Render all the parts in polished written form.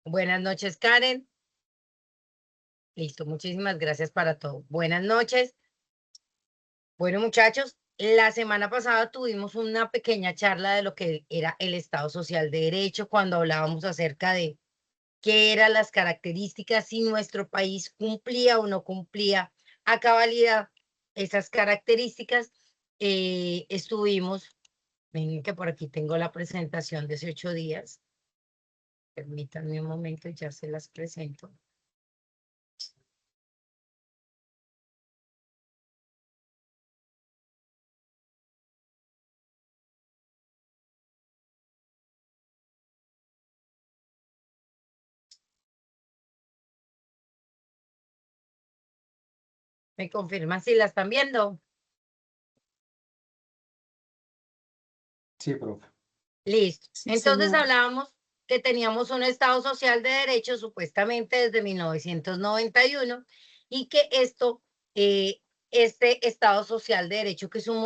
Buenas noches, Karen. Listo, muchísimas gracias para todo. Buenas noches. Bueno, muchachos, la semana pasada tuvimos una pequeña charla de lo que era el Estado Social de Derecho, cuando hablábamos acerca de qué eran las características, si nuestro país cumplía o no cumplía a cabalidad esas características. Miren que por aquí tengo la presentación de hace 8 días. Permítanme un momento, ya se las presento. ¿Me confirman si la están viendo? Sí, profe. Listo. Sí, Entonces señora. hablábamos que teníamos un Estado social de derecho supuestamente desde 1991 y que este Estado social de derecho, que es un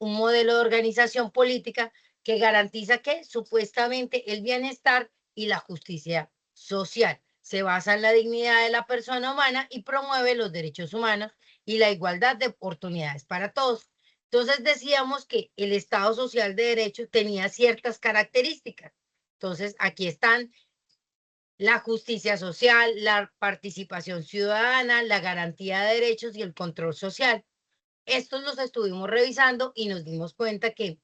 modelo de organización política que garantiza que supuestamente el bienestar y la justicia social se basa en la dignidad de la persona humana y promueve los derechos humanos y la igualdad de oportunidades para todos. Entonces decíamos que el Estado Social de Derecho tenía ciertas características. Entonces aquí están la justicia social, la participación ciudadana, la garantía de derechos y el control social. Estos los estuvimos revisando y nos dimos cuenta que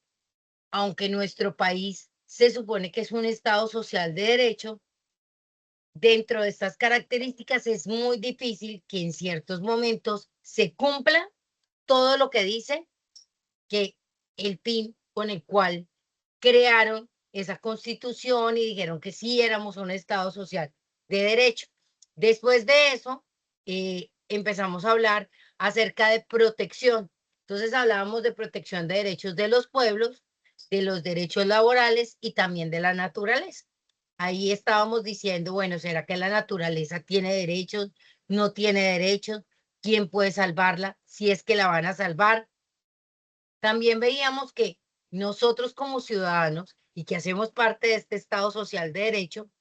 aunque nuestro país se supone que es un Estado social de derecho, dentro de estas características es muy difícil que en ciertos momentos se cumpla todo lo que dice que el fin con el cual crearon esa constitución y dijeron que sí éramos un Estado social de derecho. Después de eso, empezamos a hablar acerca de protección. Entonces hablábamos de protección de derechos de los pueblos, de los derechos laborales y también de la naturaleza. Ahí estábamos diciendo, bueno, ¿será que la naturaleza tiene derechos? ¿No tiene derechos? ¿Quién puede salvarla? Si es que la van a salvar. También veíamos que nosotros como ciudadanos y que hacemos parte de este Estado social de derecho,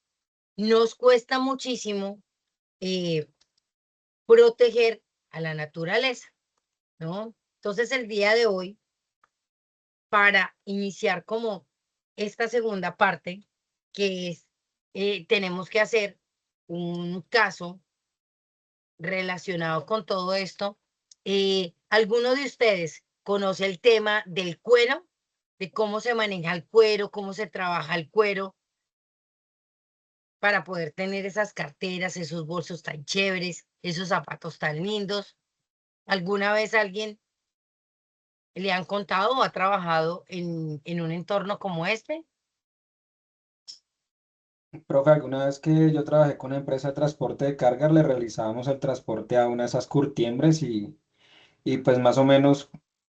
nos cuesta muchísimo eh, proteger a la naturaleza, ¿no? Entonces el día de hoy, para iniciar como esta segunda parte, que es, tenemos que hacer un caso relacionado con todo esto. ¿Alguno de ustedes conoce el tema del cuero? De cómo se maneja el cuero, cómo se trabaja el cuero para poder tener esas carteras, esos bolsos tan chéveres, esos zapatos tan lindos. ¿Alguna vez alguien le han contado o ha trabajado en un entorno como este? Profe, alguna vez que yo trabajé con una empresa de transporte de cargas, le realizábamos el transporte a una de esas curtiembres y pues más o menos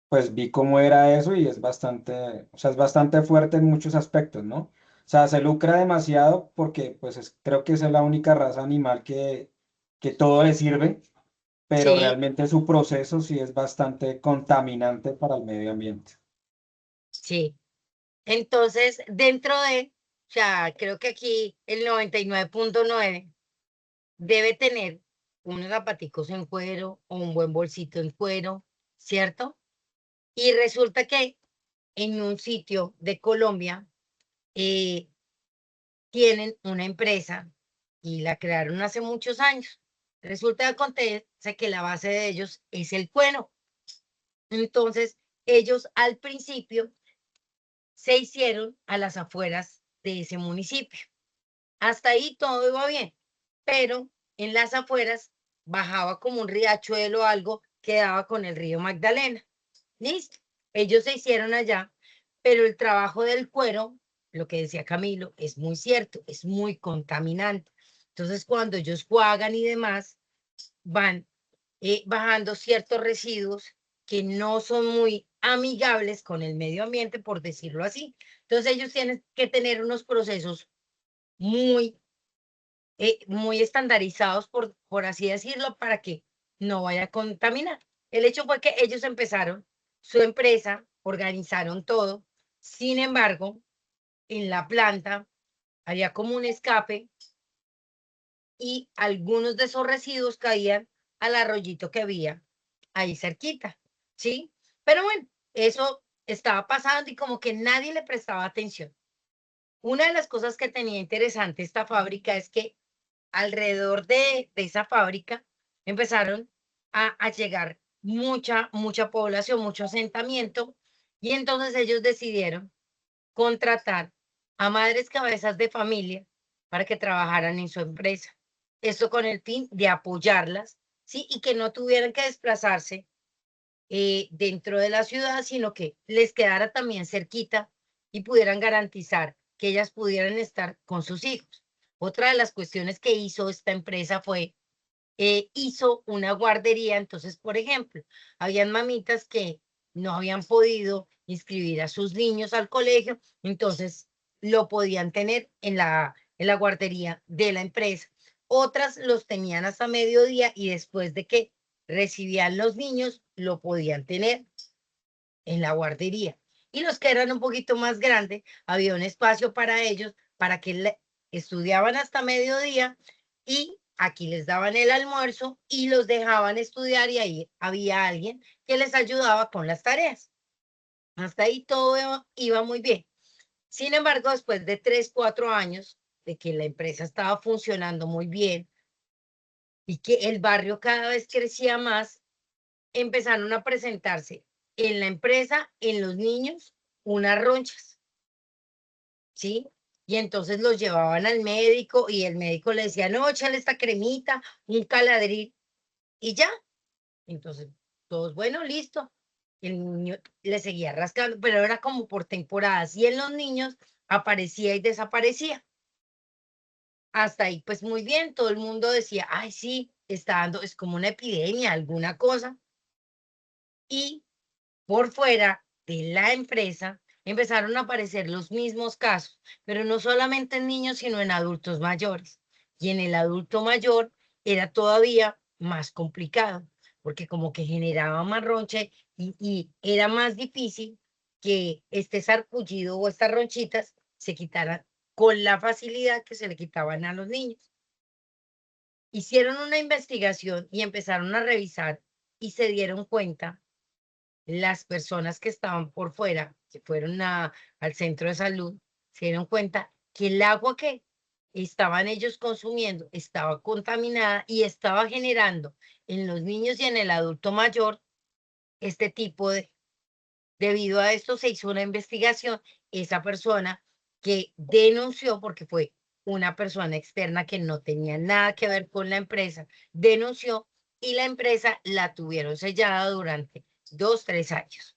pues vi cómo era eso y es bastante, o sea, es bastante fuerte en muchos aspectos, ¿no? O sea, se lucra demasiado porque pues creo que esa es la única raza animal que todo le sirve, pero Sí, realmente su proceso sí es bastante contaminante para el medio ambiente. sí. Entonces, o sea, creo que aquí el 99.9 debe tener unos zapaticos en cuero o un buen bolsito en cuero, ¿cierto? Y resulta que en un sitio de Colombia eh, tienen una empresa y la crearon hace muchos años. Resulta que acontece que la base de ellos es el cuero. Entonces, ellos al principio se hicieron a las afueras de ese municipio. Hasta ahí todo iba bien, pero en las afueras bajaba como un riachuelo o algo que daba con el río Magdalena. Listo. Ellos se hicieron allá, pero el trabajo del cuero, lo que decía Camilo, es muy cierto, es muy contaminante. Entonces, cuando ellos juegan y demás, van bajando ciertos residuos que no son muy amigables con el medio ambiente, por decirlo así. Entonces, ellos tienen que tener unos procesos muy muy estandarizados, por así decirlo, para que no vaya a contaminar. El hecho fue que ellos empezaron su empresa, organizaron todo. Sin embargo, en la planta había como un escape y algunos de esos residuos caían al arroyito que había ahí cerquita, ¿sí? Pero bueno, eso estaba pasando y como que nadie le prestaba atención. Una de las cosas que tenía interesante esta fábrica es que alrededor de esa fábrica empezaron a llegar mucha población, mucho asentamiento, y entonces ellos decidieron contratar a madres cabezas de familia para que trabajaran en su empresa. Esto con el fin de apoyarlas, ¿sí? Y que no tuvieran que desplazarse dentro de la ciudad, sino que les quedara también cerquita y pudieran garantizar que ellas pudieran estar con sus hijos. Otra de las cuestiones que hizo esta empresa fue, hizo una guardería. Entonces, por ejemplo, habían mamitas que no habían podido inscribir a sus niños al colegio, entonces lo podían tener en la guardería de la empresa. Otras los tenían hasta mediodía y después de que recibían los niños, lo podían tener en la guardería. Y los que eran un poquito más grandes, había un espacio para ellos, para que estudiaban hasta mediodía y aquí les daban el almuerzo y los dejaban estudiar y ahí había alguien que les ayudaba con las tareas. Hasta ahí todo iba muy bien. Sin embargo, después de 3, 4 años de que la empresa estaba funcionando muy bien y que el barrio cada vez crecía más, empezaron a presentarse en la empresa, en los niños, unas ronchas, ¿sí? Y entonces los llevaban al médico y el médico le decía, no, échale esta cremita, un caladril y ya. Entonces, todos, bueno, listo. El niño le seguía rascando, pero era como por temporadas y en los niños aparecía y desaparecía. Hasta ahí, pues muy bien, todo el mundo decía, ay, sí, está dando, es como una epidemia, alguna cosa. Y por fuera de la empresa empezaron a aparecer los mismos casos, pero no solamente en niños, sino en adultos mayores. Y en el adulto mayor era todavía más complicado, porque como que generaba más ronche y era más difícil que este sarpullido o estas ronchitas se quitaran con la facilidad que se le quitaban a los niños. Hicieron una investigación y empezaron a revisar y se dieron cuenta las personas que estaban por fuera, que fueron al centro de salud, se dieron cuenta que el agua que estaban ellos consumiendo estaba contaminada y estaba generando en los niños y en el adulto mayor este tipo de, debido a esto se hizo una investigación, esa persona que denunció, porque fue una persona externa que no tenía nada que ver con la empresa, denunció y la empresa la tuvieron sellada durante 2, 3 años.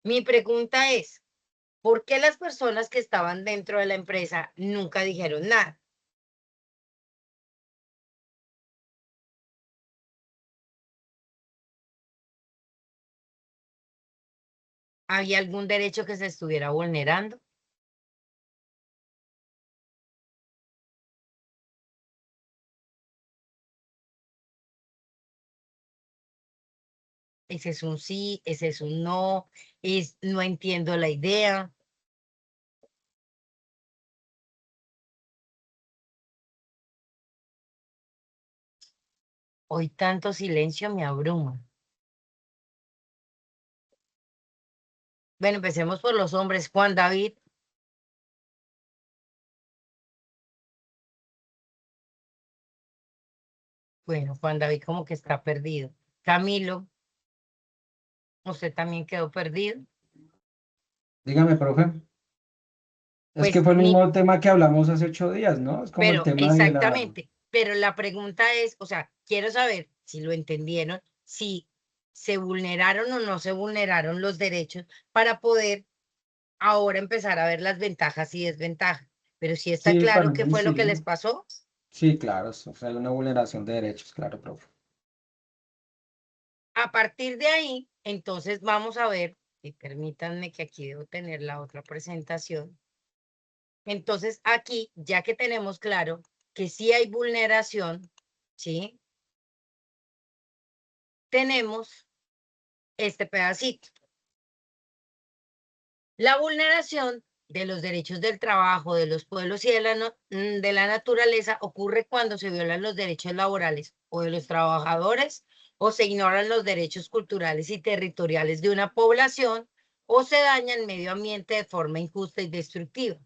Mi pregunta es, ¿por qué las personas que estaban dentro de la empresa nunca dijeron nada? ¿Había algún derecho que se estuviera vulnerando? Ese es un sí, ese es un no, no entiendo la idea. Hoy tanto silencio me abruma. Bueno, empecemos por los hombres. Juan David, bueno, Juan David como que está perdido. Camilo, usted también quedó perdido. Dígame, profe. Es que Pues fue el mismo tema que hablamos hace 8 días, ¿no? Es como el pero tema de la... exactamente, pero la pregunta es, o sea, quiero saber si lo entendieron, si se vulneraron o no se vulneraron los derechos para poder ahora empezar a ver las ventajas y desventajas. Pero sí está Sí, para claro qué mí fue lo que sí. les pasó. Sí, claro, o sea, hay una vulneración de derechos, claro, profe. A partir de ahí, entonces vamos a ver, y permítanme que aquí debo tener la otra presentación. Entonces aquí, ya que tenemos claro que sí hay vulneración, ¿sí? Tenemos este pedacito. La vulneración de los derechos del trabajo, de los pueblos y de la naturaleza ocurre cuando se violan los derechos laborales o de los trabajadores o se ignoran los derechos culturales y territoriales de una población o se daña el medio ambiente de forma injusta y destructiva.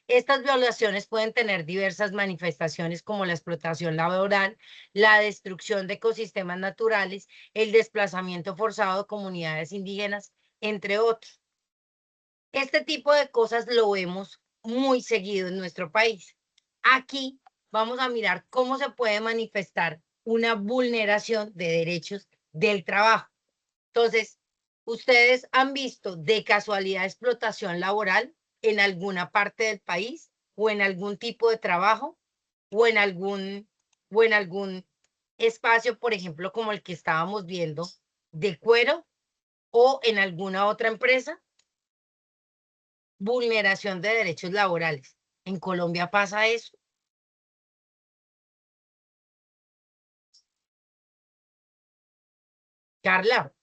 Estas violaciones pueden tener diversas manifestaciones como la explotación laboral, la destrucción de ecosistemas naturales, el desplazamiento forzado de comunidades indígenas, entre otros. Este tipo de cosas lo vemos muy seguido en nuestro país. Aquí vamos a mirar cómo se puede manifestar una vulneración de derechos del trabajo. Entonces, ¿ustedes han visto de casualidad explotación laboral en alguna parte del país o en algún tipo de trabajo o en algún espacio, por ejemplo, como el que estábamos viendo de cuero o en alguna otra empresa? Vulneración de derechos laborales. ¿En Colombia pasa eso? Carla,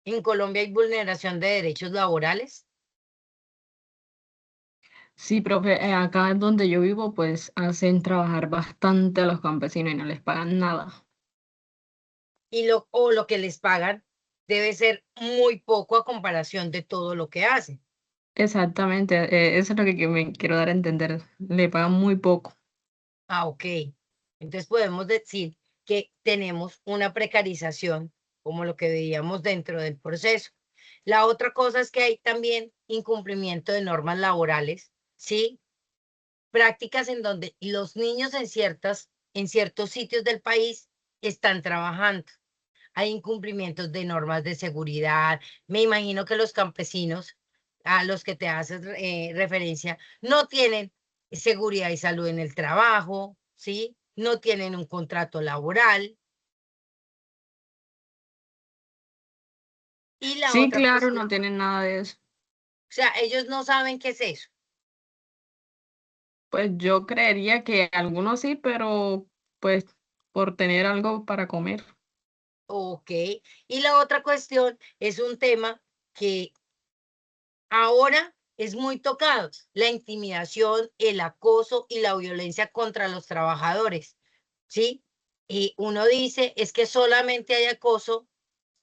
¿en Colombia hay vulneración de derechos laborales? Sí, profe, acá donde yo vivo, pues hacen trabajar bastante a los campesinos y no les pagan nada. O lo que les pagan debe ser muy poco a comparación de todo lo que hacen. Exactamente, eso es lo que me quiero dar a entender. Le pagan muy poco. Ah, ok. Entonces podemos decir que tenemos una precarización, como lo que veíamos dentro del proceso. La otra cosa es que hay también incumplimiento de normas laborales, ¿sí? Prácticas en donde los niños en ciertos sitios del país están trabajando. Hay incumplimientos de normas de seguridad. Me imagino que los campesinos a los que te haces referencia no tienen seguridad y salud en el trabajo, ¿sí? No tienen un contrato laboral. Y la Sí, otra claro, cuestión, no tienen nada de eso. o sea, ellos no saben qué es eso. Pues yo creería que algunos sí, pero pues por tener algo para comer. Ok. Y la otra cuestión es un tema que ahora es muy tocado, la intimidación, el acoso y la violencia contra los trabajadores, ¿sí? Y uno dice, es que solamente hay acoso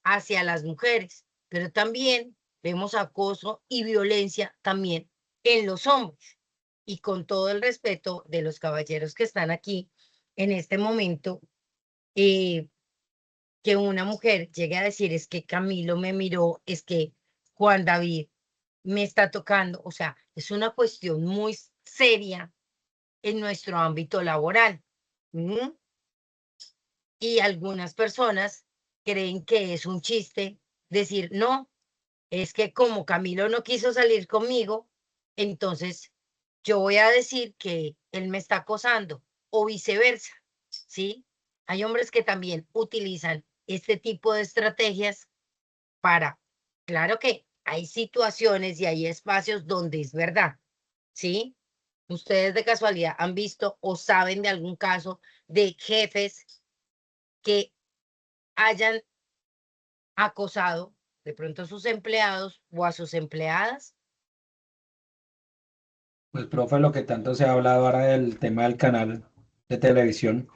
hacia las mujeres, pero también vemos acoso y violencia también en los hombres. Y con todo el respeto de los caballeros que están aquí en este momento, eh, que una mujer llegue a decir es que Camilo me miró, es que Juan David me está tocando, o sea, es una cuestión muy seria en nuestro ámbito laboral. ¿M? Y algunas personas creen que es un chiste decir, no, es que como Camilo no quiso salir conmigo, entonces yo voy a decir que él me está acosando o viceversa, ¿sí? Hay hombres que también utilizan este tipo de estrategias para, claro que hay situaciones y hay espacios donde es verdad, ¿sí? ¿Ustedes de casualidad han visto o saben de algún caso de jefes que hayan acosado de pronto a sus empleados o a sus empleadas? Pues, profe, lo que tanto se ha hablado ahora del tema del canal de televisión.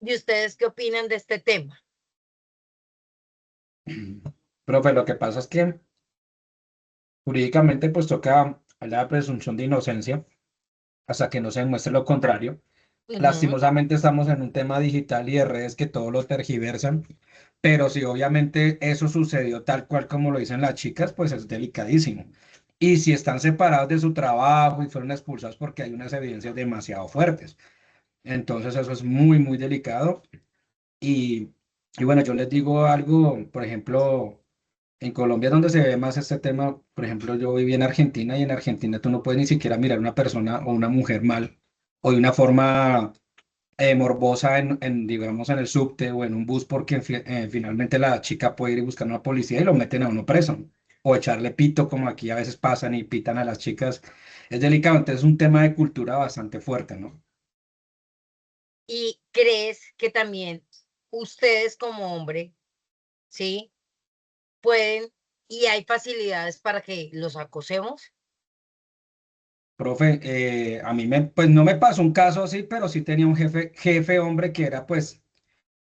¿Y ustedes qué opinan de este tema? Profe, lo que pasa es que jurídicamente pues toca la presunción de inocencia hasta que no se demuestre lo contrario. Ujú. Lastimosamente estamos en un tema digital y de redes que todo lo tergiversan, pero si obviamente eso sucedió tal cual como lo dicen las chicas, pues es delicadísimo. Y si están separados de su trabajo y fueron expulsados porque hay unas evidencias demasiado fuertes. Entonces eso es muy, muy delicado. Y, y bueno, yo les digo algo, por ejemplo, en Colombia es donde se ve más este tema. Por ejemplo, yo viví en Argentina y en Argentina tú no puedes ni siquiera mirar a una persona o una mujer mal o de una forma morbosa digamos, en el subte o en un bus porque finalmente la chica puede ir y buscar a una policía y lo meten a uno preso. O echarle pito, como aquí a veces pasan y pitan a las chicas. Es delicado, entonces es un tema de cultura bastante fuerte, ¿no? ¿Y crees que también ustedes como hombre, sí, pueden y hay facilidades para que los acosemos. Profe, a mí pues no me pasó un caso así, pero sí tenía un jefe hombre que era pues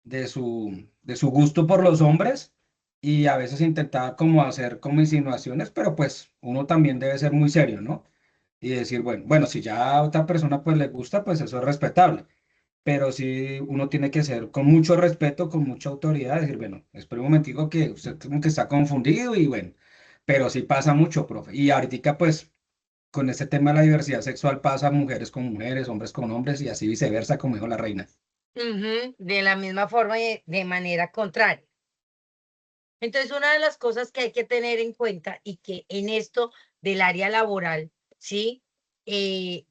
de su gusto por los hombres y a veces intentaba como hacer como insinuaciones, pero pues uno también debe ser muy serio, ¿no? Y decir, bueno, si ya a otra persona pues le gusta, pues eso es respetable, pero sí uno tiene que ser con mucho respeto, con mucha autoridad, decir, bueno, espera un momentico que usted como que está confundido y bueno, pero sí pasa mucho, profe. Y ahorita pues con este tema de la diversidad sexual pasa mujeres con mujeres, hombres con hombres y así viceversa, como dijo la reina. Ujú, de la misma forma y de manera contraria. Entonces, una de las cosas que hay que tener en cuenta y que en esto del área laboral, ¿sí? Eh,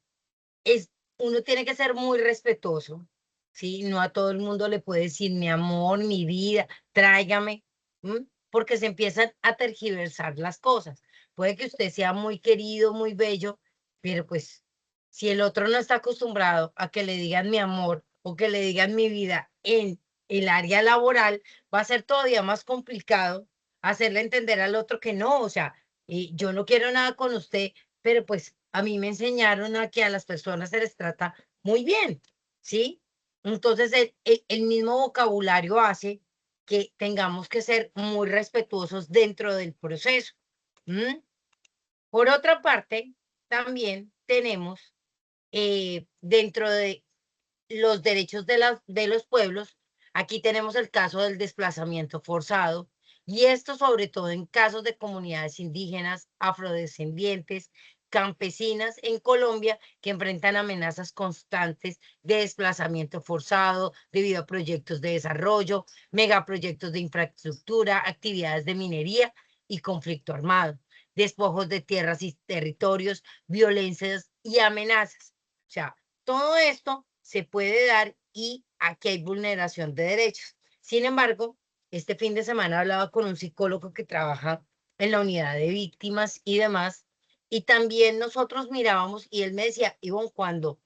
es, uno tiene que ser muy respetuoso, ¿sí? No a todo el mundo le puede decir mi amor, mi vida, tráigame, ¿m? Porque se empiezan a tergiversar las cosas. Puede que usted sea muy querido, muy bello, pero pues si el otro no está acostumbrado a que le digan mi amor o que le digan mi vida en el área laboral, va a ser todavía más complicado hacerle entender al otro que no, o sea, yo no quiero nada con usted, pero pues a mí me enseñaron a que a las personas se les trata muy bien, ¿sí? Entonces el mismo vocabulario hace que tengamos que ser muy respetuosos dentro del proceso. ¿M? Por otra parte, también tenemos dentro de los derechos de los pueblos, aquí tenemos el caso del desplazamiento forzado, y esto sobre todo en casos de comunidades indígenas, afrodescendientes, campesinas en Colombia que enfrentan amenazas constantes de desplazamiento forzado debido a proyectos de desarrollo, megaproyectos de infraestructura, actividades de minería y conflicto armado, despojos de tierras y territorios, violencias y amenazas. O sea, todo esto se puede dar y aquí hay vulneración de derechos. Sin embargo, este fin de semana hablaba con un psicólogo que trabaja en la unidad de víctimas y demás, y también nosotros mirábamos y él me decía, Ivonne, cuando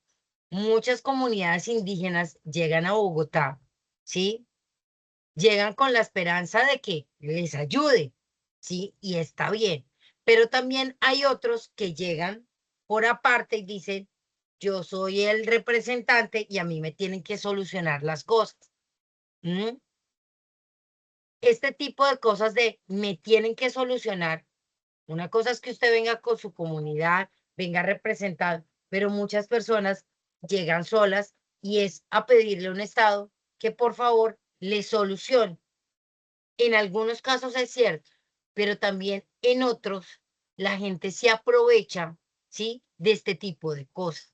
muchas comunidades indígenas llegan a Bogotá, ¿sí? Llegan con la esperanza de que les ayude, ¿sí? Y está bien. Pero también hay otros que llegan por aparte y dicen, yo soy el representante y a mí me tienen que solucionar las cosas. ¿M? Este tipo de cosas de me tienen que solucionar. Una cosa es que usted venga con su comunidad, venga representado, pero muchas personas llegan solas y es a pedirle a un Estado que por favor le solucione. En algunos casos es cierto, pero también en otros la gente se aprovecha, ¿sí? De este tipo de cosas.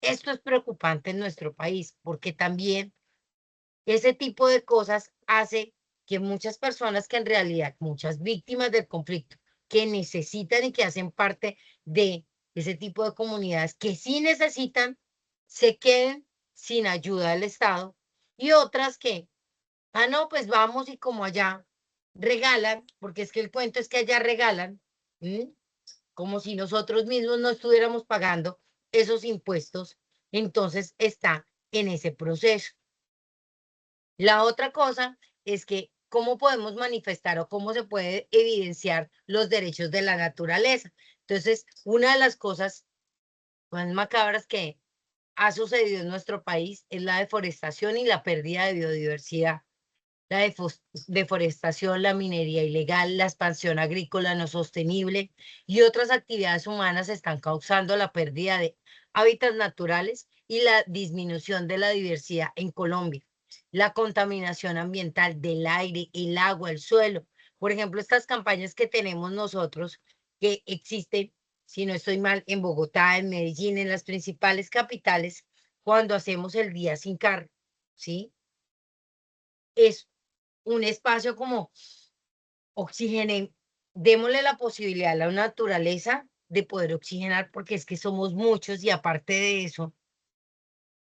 Esto es preocupante en nuestro país porque también ese tipo de cosas hace que muchas personas que en realidad, muchas víctimas del conflicto, que necesitan y que hacen parte de ese tipo de comunidades que sí necesitan, se queden sin ayuda del Estado y otras que ah, no, pues vamos y como allá regalan, porque es que el cuento es que allá regalan, ¿m? Como si nosotros mismos no estuviéramos pagando esos impuestos, entonces está en ese proceso. La otra cosa es que cómo podemos manifestar o cómo se puede evidenciar los derechos de la naturaleza. Entonces, una de las cosas más macabras que ha sucedido en nuestro país es la deforestación y la pérdida de biodiversidad. La deforestación, la minería ilegal, la expansión agrícola no sostenible y otras actividades humanas están causando la pérdida de hábitats naturales y la disminución de la diversidad en Colombia. La contaminación ambiental del aire, el agua, el suelo. Por ejemplo, estas campañas que tenemos nosotros, que existen, si no estoy mal, en Bogotá, en Medellín, en las principales capitales, cuando hacemos el día sin carro, ¿sí? Es un espacio como oxigenen, démosle la posibilidad a la naturaleza de poder oxigenar, porque es que somos muchos y aparte de eso,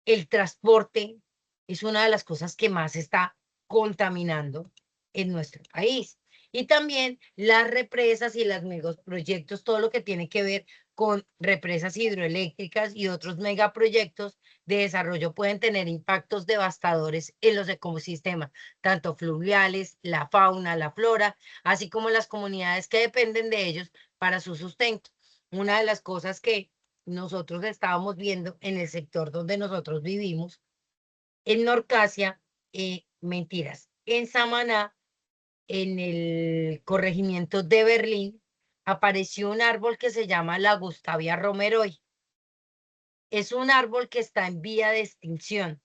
el transporte es una de las cosas que más está contaminando en nuestro país. Y también las represas y los megaproyectos, todo lo que tiene que ver con represas hidroeléctricas y otros megaproyectos de desarrollo pueden tener impactos devastadores en los ecosistemas, tanto fluviales, la fauna, la flora, así como las comunidades que dependen de ellos para su sustento. Una de las cosas que nosotros estábamos viendo en el sector donde nosotros vivimos, en Norcasia, mentiras, en Samaná, en el corregimiento de Berlín, apareció un árbol que se llama la Gustavia romeroy. Es un árbol que está en vía de extinción.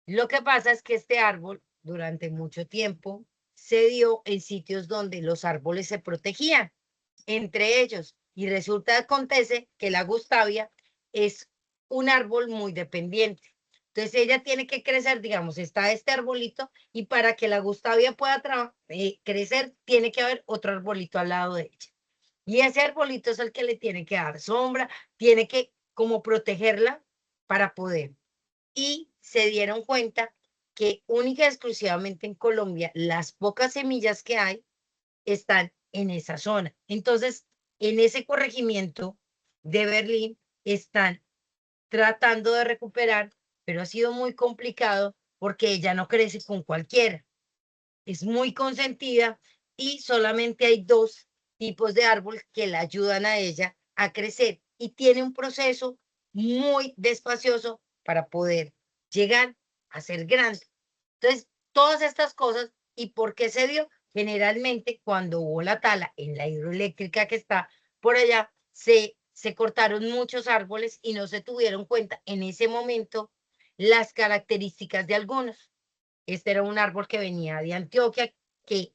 Lo que pasa es que este árbol, durante mucho tiempo, se dio en sitios donde los árboles se protegían entre ellos. Y resulta, acontece que la Gustavia es un árbol muy dependiente. Entonces ella tiene que crecer, digamos, está este arbolito y para que la Gustavia pueda crecer, tiene que haber otro arbolito al lado de ella. Y ese arbolito es el que le tiene que dar sombra, tiene que como protegerla para poder. Y se dieron cuenta que única y exclusivamente en Colombia, las pocas semillas que hay están en esa zona. Entonces, en ese corregimiento de Berlín están tratando de recuperar, pero ha sido muy complicado porque ella no crece con cualquiera. Es muy consentida y solamente hay 2 tipos de árbol que la ayudan a ella a crecer y tiene un proceso muy despacioso para poder llegar a ser grande. Entonces, todas estas cosas, ¿y por qué se dio? Generalmente, cuando hubo la tala en la hidroeléctrica que está por allá, se cortaron muchos árboles y no se tuvieron cuenta en ese momento las características de algunos. Este era un árbol que venía de Antioquia, que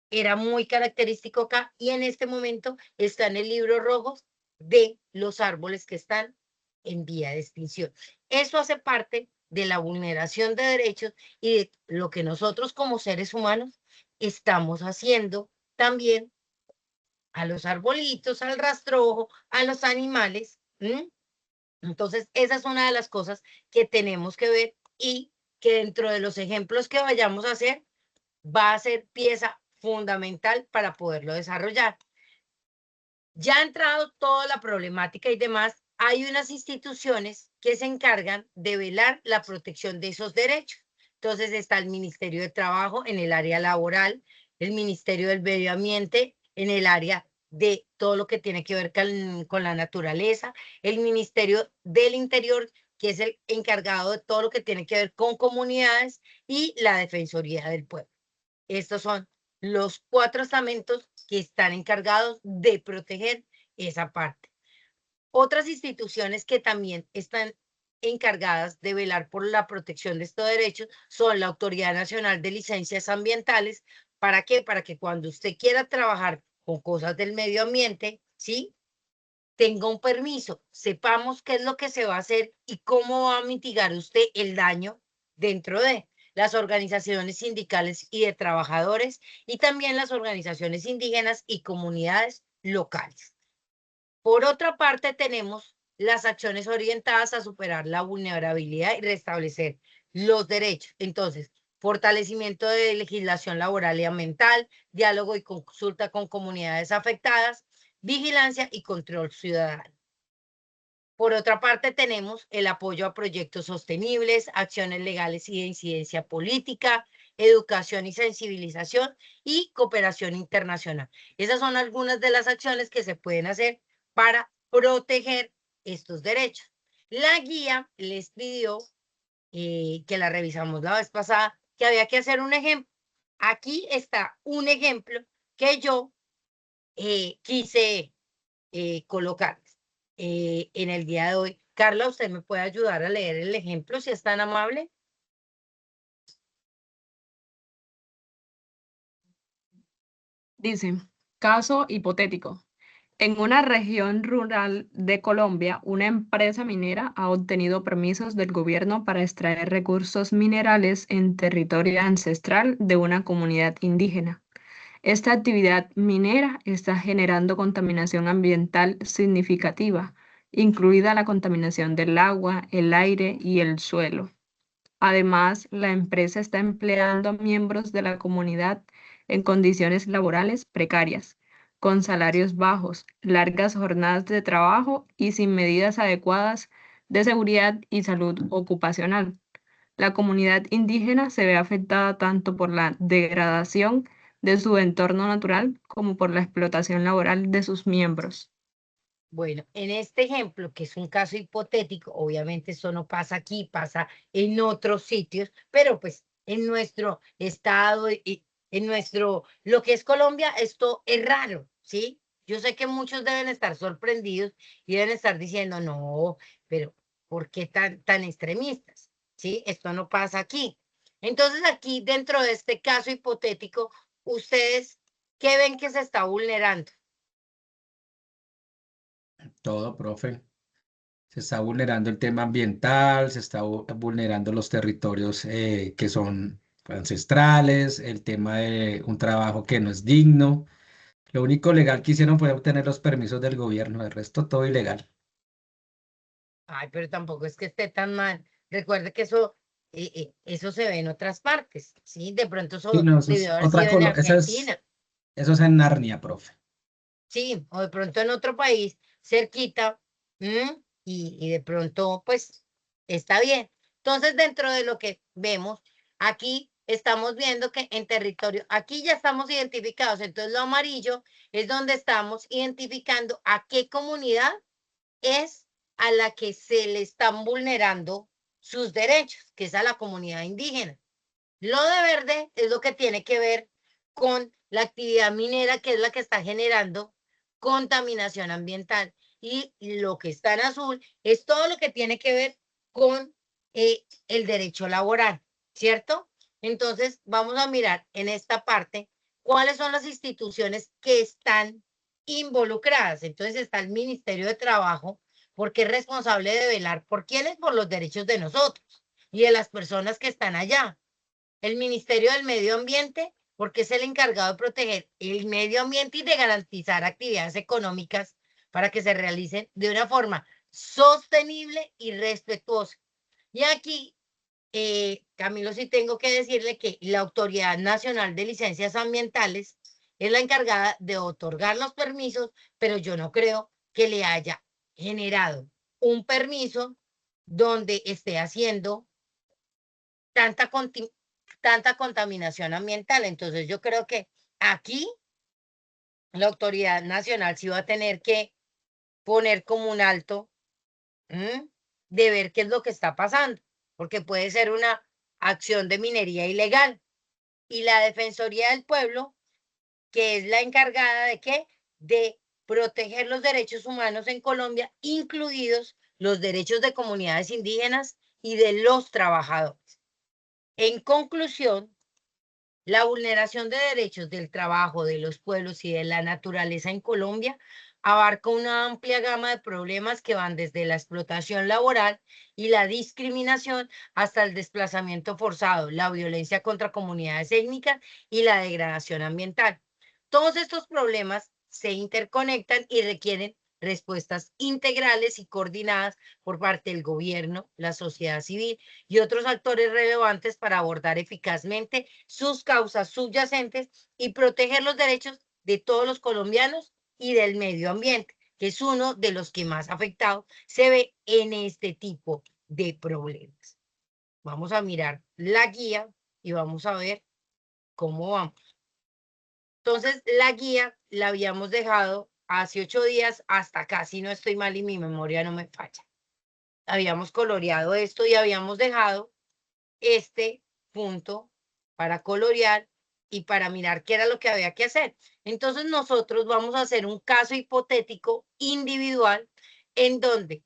era muy característico acá, y en este momento está en el libro rojo de los árboles que están en vía de extinción. Eso hace parte de la vulneración de derechos y de lo que nosotros como seres humanos estamos haciendo también a los arbolitos, al rastrojo, a los animales. Entonces, esa es una de las cosas que tenemos que ver y que dentro de los ejemplos que vayamos a hacer, va a ser pieza fundamental para poderlo desarrollar. Ya ha entrado toda la problemática y demás, hay unas instituciones que se encargan de velar la protección de esos derechos. Entonces está el Ministerio de Trabajo en el área laboral, el Ministerio del Medio Ambiente en el área de todo lo que tiene que ver con la naturaleza, el Ministerio del Interior, que es el encargado de todo lo que tiene que ver con comunidades, y la Defensoría del Pueblo. Estos son los 4 estamentos que están encargados de proteger esa parte. Otras instituciones que también están encargadas de velar por la protección de estos derechos son la Autoridad Nacional de Licencias Ambientales. ¿Para qué? Para que cuando usted quiera trabajar con cosas del medio ambiente, ¿sí?, tenga un permiso, sepamos qué es lo que se va a hacer y cómo va a mitigar usted el daño dentro de las organizaciones sindicales y de trabajadores y también las organizaciones indígenas y comunidades locales. Por otra parte, tenemos las acciones orientadas a superar la vulnerabilidad y restablecer los derechos. Entonces, fortalecimiento de legislación laboral y ambiental, diálogo y consulta con comunidades afectadas, vigilancia y control ciudadano. Por otra parte, tenemos el apoyo a proyectos sostenibles, acciones legales y de incidencia política, educación y sensibilización y cooperación internacional. Esas son algunas de las acciones que se pueden hacer para proteger estos derechos. La guía les pidió, que la revisamos la vez pasada, que había que hacer un ejemplo. Aquí está un ejemplo que yo quise colocar en el día de hoy. Carla, ¿usted me puede ayudar a leer el ejemplo, si es tan amable? Dice, caso hipotético. En una región rural de Colombia, una empresa minera ha obtenido permisos del gobierno para extraer recursos minerales en territorio ancestral de una comunidad indígena. Esta actividad minera está generando contaminación ambiental significativa, incluida la contaminación del agua, el aire y el suelo. Además, la empresa está empleando a miembros de la comunidad en condiciones laborales precarias, con salarios bajos, largas jornadas de trabajo y sin medidas adecuadas de seguridad y salud ocupacional. La comunidad indígena se ve afectada tanto por la degradación de su entorno natural como por la explotación laboral de sus miembros. Bueno, en este ejemplo, que es un caso hipotético, obviamente eso no pasa aquí, pasa en otros sitios, pero pues en nuestro estado y en lo que es Colombia, esto es raro, ¿sí? Yo sé que muchos deben estar sorprendidos y deben estar diciendo, no, pero ¿por qué tan extremistas? ¿Sí? Esto no pasa aquí. Entonces aquí, dentro de este caso hipotético, ¿ustedes qué ven que se está vulnerando? Todo, profe. Se está vulnerando el tema ambiental, se está vulnerando los territorios que son ancestrales, el tema de un trabajo que no es digno. Lo único legal que hicieron fue obtener los permisos del gobierno, el resto todo ilegal. Ay, pero tampoco es que esté tan mal. Recuerde que eso se ve en otras partes, ¿sí? De pronto Y eso no, eso debió es haber otra sido en cosa, Argentina, eso es en Narnia, profe. ¿sí? O de pronto en otro país cerquita, ¿m? Y de pronto, pues, está bien. Entonces, dentro de lo que vemos, aquí estamos viendo que en territorio, aquí ya estamos identificados, entonces lo amarillo es donde estamos identificando a qué comunidad es a la que se le están vulnerando sus derechos, que es a la comunidad indígena. Lo de verde es lo que tiene que ver con la actividad minera, que es la que está generando contaminación ambiental. Y lo que está en azul es todo lo que tiene que ver con el derecho laboral, ¿cierto? Entonces, vamos a mirar en esta parte cuáles son las instituciones que están involucradas. Entonces está el Ministerio de Trabajo, porque es responsable de velar por quiénes, por los derechos de nosotros y de las personas que están allá. El Ministerio del Medio Ambiente, porque es el encargado de proteger el medio ambiente y de garantizar actividades económicas para que se realicen de una forma sostenible y respetuosa. Y aquí, Camilo, sí tengo que decirle que la Autoridad Nacional de Licencias Ambientales es la encargada de otorgar los permisos, pero yo no creo que le haya generado un permiso donde esté haciendo tanta, tanta contaminación ambiental. Entonces yo creo que aquí la Autoridad Nacional sí va a tener que poner como un alto, de ver qué es lo que está pasando, porque puede ser una acción de minería ilegal. Y la Defensoría del Pueblo, que es la encargada de qué, de proteger los derechos humanos en Colombia, incluidos los derechos de comunidades indígenas y de los trabajadores. En conclusión, la vulneración de derechos del trabajo, de los pueblos y de la naturaleza en Colombia abarca una amplia gama de problemas que van desde la explotación laboral y la discriminación hasta el desplazamiento forzado, la violencia contra comunidades étnicas y la degradación ambiental. Todos estos problemas se interconectan y requieren respuestas integrales y coordinadas por parte del gobierno, la sociedad civil y otros actores relevantes para abordar eficazmente sus causas subyacentes y proteger los derechos de todos los colombianos y del medio ambiente, que es uno de los que más afectados se ve en este tipo de problemas. Vamos a mirar la guía y vamos a ver cómo vamos. Entonces, la guía la habíamos dejado hace 8 días, hasta casi no estoy mal y mi memoria no me falla. Habíamos coloreado esto y habíamos dejado este punto para colorear y para mirar qué era lo que había que hacer. Entonces nosotros vamos a hacer un caso hipotético individual en donde,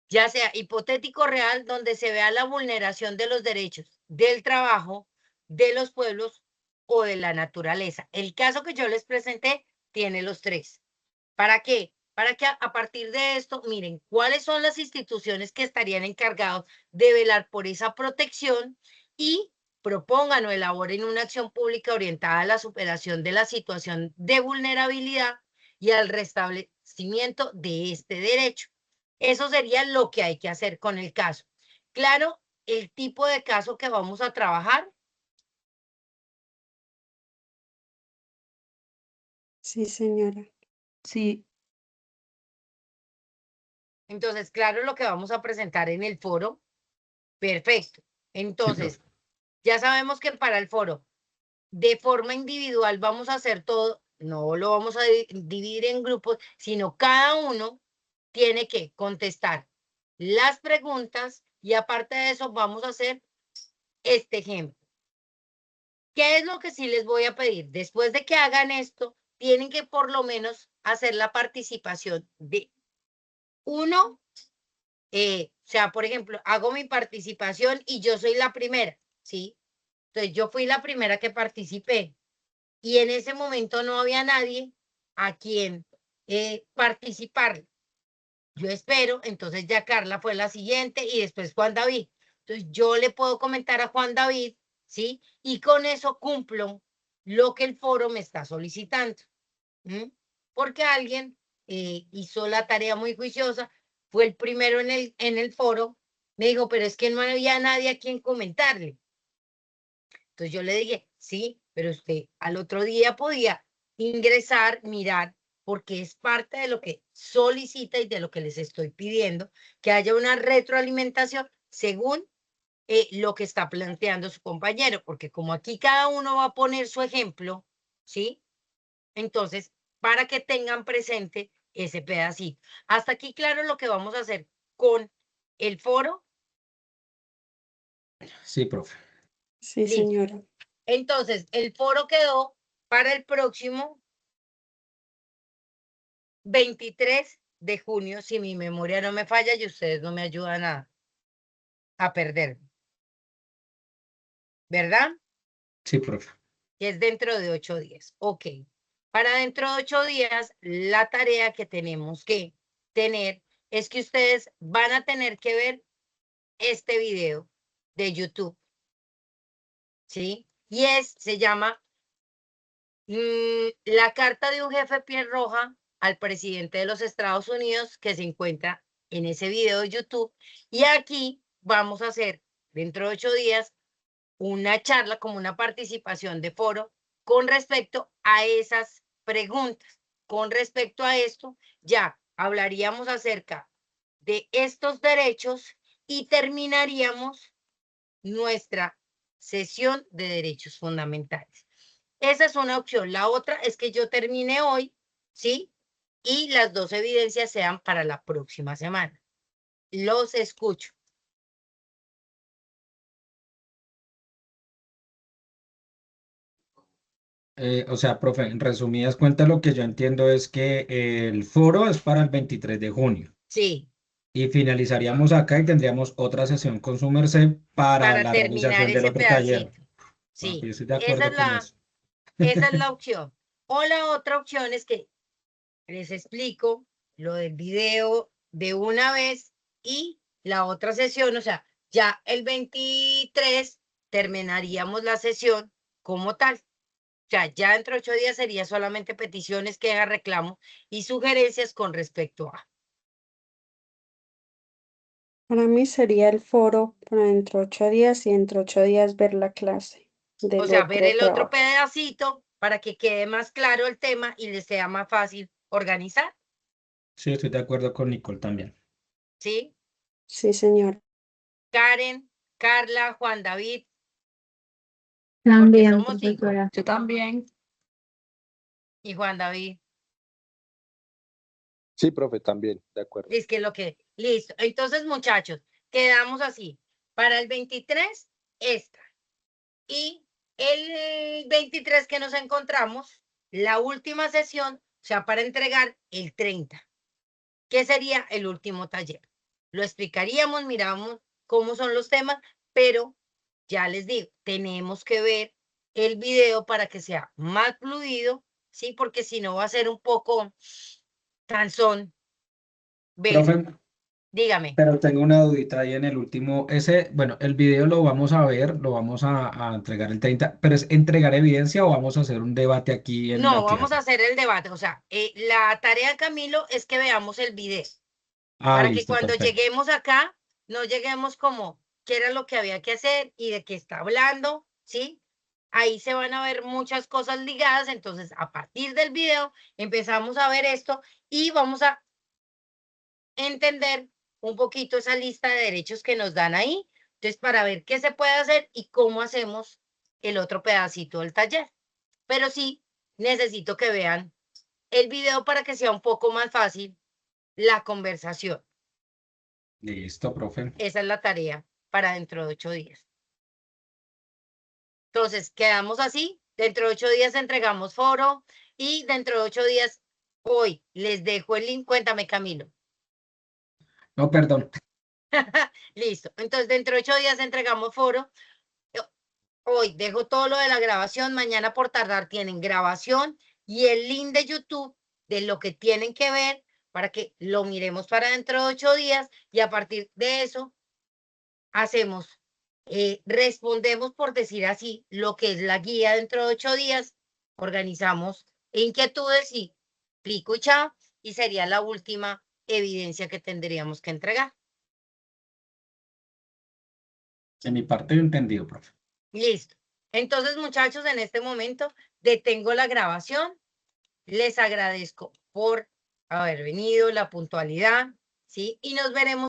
ya sea hipotético real, donde se vea la vulneración de los derechos del trabajo, de los pueblos o de la naturaleza. El caso que yo les presenté tiene los tres. ¿Para qué? Para que a partir de esto, miren, cuáles son las instituciones que estarían encargados de velar por esa protección y propongan o elaboren una acción pública orientada a la superación de la situación de vulnerabilidad y al restablecimiento de este derecho. Eso sería lo que hay que hacer con el caso. Claro, el tipo de caso que vamos a trabajar. Sí, señora. Sí, Entonces, claro, lo que vamos a presentar en el foro, perfecto. Sí, Entonces, profe. ya sabemos que para el foro, de forma individual vamos a hacer todo, no lo vamos a dividir en grupos, sino cada uno tiene que contestar las preguntas y aparte de eso vamos a hacer este ejemplo. ¿Qué es lo que sí les voy a pedir? Después de que hagan esto, tienen que por lo menos hacer la participación de uno, o sea, por ejemplo, hago mi participación y yo soy la primera, ¿sí? Entonces yo fui la primera que participé y en ese momento no había nadie a quien participar. Yo espero, entonces ya Carla fue la siguiente y después Juan David. Entonces yo le puedo comentar a Juan David, ¿sí? Y con eso cumplo lo que el foro me está solicitando. ¿M? Porque alguien hizo la tarea muy juiciosa, fue el primero en el foro, me dijo, pero es que no había nadie a quien comentarle. Entonces yo le dije, sí, pero usted al otro día podía ingresar, mirar, porque es parte de lo que solicita y de lo que les estoy pidiendo, que haya una retroalimentación según lo que está planteando su compañero, porque como aquí cada uno va a poner su ejemplo, ¿sí? Entonces, para que tengan presente ese pedacito. Hasta aquí, claro, lo que vamos a hacer con el foro. Sí, profe. Sí, Listo. señora. Entonces, el foro quedó para el próximo 23 de junio, si mi memoria no me falla y ustedes no me ayudan a perder, ¿verdad? Sí, profe. Que es dentro de 8 días. Ok. Para dentro de 8 días, la tarea que tenemos que tener es que ustedes van a tener que ver este video de YouTube, ¿sí? Y se llama La carta de un jefe piel roja al presidente de los Estados Unidos, que se encuentra en ese video de YouTube. Y aquí vamos a hacer, dentro de 8 días, una charla como una participación de foro con respecto a esas preguntas. Con respecto a esto, ya hablaríamos acerca de estos derechos y terminaríamos nuestra sesión de derechos fundamentales. Esa es una opción. La otra es que yo termine hoy, ¿sí? Y las dos evidencias sean para la próxima semana. Los escucho. O sea, profe, en resumidas cuentas, lo que yo entiendo es que el foro es para el 23 de junio Sí, y finalizaríamos acá y tendríamos otra sesión con su merced para para la terminar realización del ese otro taller. pedacito. Ah, Sí, yo estoy de acuerdo con eso. esa es la opción. O la otra opción es que les explico lo del video de una vez y la otra sesión, o sea, ya el 23 terminaríamos la sesión como tal. O sea, ya dentro de 8 días sería solamente peticiones, quejas, reclamos y sugerencias con respecto a. Para mí sería el foro para dentro de 8 días y dentro de 8 días ver la clase O del sea, ver otro el otro trabajo. pedacito para que quede más claro el tema y les sea más fácil organizar, Sí, estoy de acuerdo con Nicole también. ¿sí? Sí, señora. Karen, Carla, Juan David, porque también, somos 5. profesora. Yo también. Y Juan David, Sí, profe, también, de acuerdo. es que lo que, listo. Entonces, muchachos, quedamos así. Para el 23, esta. Y el 23 que nos encontramos, la última sesión, o sea, para entregar el 30, que sería el último taller. Lo explicaríamos, miramos cómo son los temas, pero ya les digo, tenemos que ver el video para que sea más fluido, ¿sí? Porque si no va a ser un poco cansón ver. Profe, Dígame. pero tengo una dudita ahí en el último. Ese, bueno, el video lo vamos a ver, lo vamos a entregar el 30, pero ¿es entregar evidencia o vamos a hacer un debate aquí en No, la vamos a clase? hacer el debate. O sea, la tarea, Camilo, es que veamos el video Ah, para que listo, cuando perfecto. lleguemos acá, no lleguemos como qué era lo que había que hacer y de qué está hablando, ¿sí? Ahí se van a ver muchas cosas ligadas, entonces a partir del video empezamos a ver esto y vamos a entender un poquito esa lista de derechos que nos dan ahí, entonces para ver qué se puede hacer y cómo hacemos el otro pedacito del taller. Pero sí necesito que vean el video para que sea un poco más fácil la conversación. Listo, profe. Esa es la tarea para dentro de 8 días. Entonces, quedamos así. Dentro de 8 días entregamos foro y dentro de 8 días, hoy les dejo el link. Cuéntame, Camilo. No, perdón. Listo. Entonces, dentro de 8 días entregamos foro. Hoy dejo todo lo de la grabación. Mañana por tardar tienen grabación y el link de YouTube de lo que tienen que ver para que lo miremos para dentro de 8 días y a partir de eso hacemos, respondemos, por decir así, lo que es la guía dentro de 8 días, organizamos inquietudes y pico y chao, y sería la última evidencia que tendríamos que entregar. De mi parte, entendido, profe. Listo. Entonces, muchachos, en este momento detengo la grabación. Les agradezco por haber venido, la puntualidad, ¿sí? Y nos veremos.